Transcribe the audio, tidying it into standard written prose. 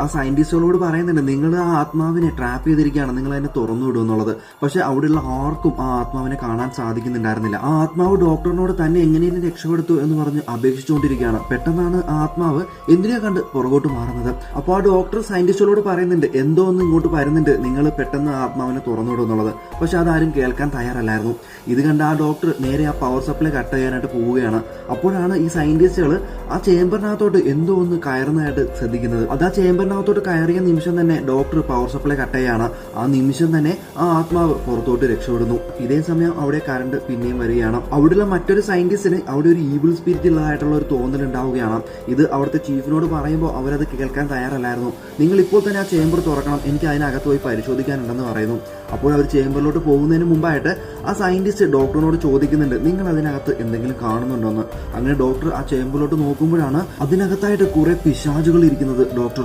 ആ സയന്റിസ്റ്റുകളോട് പറയുന്നുണ്ട്, നിങ്ങൾ ആ ആത്മാവിനെ ട്രാപ്പ് ചെയ്തിരിക്കുകയാണ്, നിങ്ങൾ അതിനെ തുറന്നു വിടും എന്നുള്ളത്. പക്ഷെ അവിടെയുള്ള ആർക്കും ആ ആത്മാവിനെ കാണാൻ സാധിക്കുന്നുണ്ടായിരുന്നില്ല. ആ ആത്മാവ് ഡോക്ടറിനോട് തന്നെ എങ്ങനെയും രക്ഷപ്പെടുത്തു എന്ന് പറഞ്ഞ് അപേക്ഷിച്ചുകൊണ്ടിരിക്കുകയാണ്. പെട്ടെന്നാണ് ആ ആത്മാവ് എന്തിനാ കണ്ട് പുറകോട്ട് മാറുന്നത്. അപ്പോൾ ആ ഡോക്ടർ സയന്റിസ്റ്റുകളോട് പറയുന്നുണ്ട്, എന്തോ ഒന്ന് ഇങ്ങോട്ട് വരുന്നുണ്ട്, നിങ്ങൾ പെട്ടെന്ന് ആ ആത്മാവിനെ തുറന്നു വിടും എന്നുള്ളത്. പക്ഷെ അതാരും കേൾക്കാൻ തയ്യാറല്ലായിരുന്നു. ഇത് കണ്ട ആ ഡോക്ടർ നേരെ ആ പവർ സപ്ലൈ കട്ട് ചെയ്യാനായിട്ട് പോവുകയാണ്. അപ്പോഴാണ് ഈ സയന്റിസ്റ്റുകൾ ആ ചേംബറിനകത്തോട്ട് എന്തോ ഒന്ന് കയറുന്നതായിട്ട് ശ്രദ്ധിക്കുന്നത്. അത് ആ ചേംബറിനകത്തോട്ട് കയറിയ നിമിഷം തന്നെ ഡോക്ടർ പവർ സപ്ലൈ കട്ട് ചെയ്യാണ്. ആ നിമിഷം തന്നെ ആ ആത്മാവ് പുറത്തോട്ട് രക്ഷപ്പെടുന്നു. ഇതേ സമയം അവിടെ കറണ്ട് പിന്നെയും വരികയാണ്. അവിടെയുള്ള മറ്റൊരു സയന്റിസ്റ്റിന് അവിടെ ഒരു ഈവിൾ സ്പിരിറ്റ് ഉള്ളതായിട്ടുള്ള ഒരു തോന്നൽ ഉണ്ടാവുകയാണ്. ഇത് അവിടുത്തെ ചീഫിനോട് പറയുമ്പോൾ അവരത് കേൾക്കാൻ തയ്യാറല്ലായിരുന്നു. നിങ്ങൾ ഇപ്പോൾ തന്നെ ആ ചേംബർ തുറക്കണം, എനിക്ക് അതിനകത്ത് പോയി പരിശോധിക്കാനുണ്ടെന്ന് പറയുന്നു. അപ്പോൾ അവർ ചേംബറിലോട്ട് പോകുന്നതിന് മുമ്പായിട്ട് ആ സയന്റിസ്റ്റ് ഡോക്ടറിനോട് ചോദിക്കുന്നുണ്ട്, നിങ്ങൾ അതിനകത്ത് എന്തെങ്കിലും കാണുന്നുണ്ടോന്ന്. അങ്ങനെ ഡോക്ടർ ആ ചേംബറിലോട്ട് നോക്കുമ്പോഴാണ് അതിനകത്തായിട്ട് കുറെ പിശാചുകൾ ഇരിക്കുന്നത് ഡോക്ടർ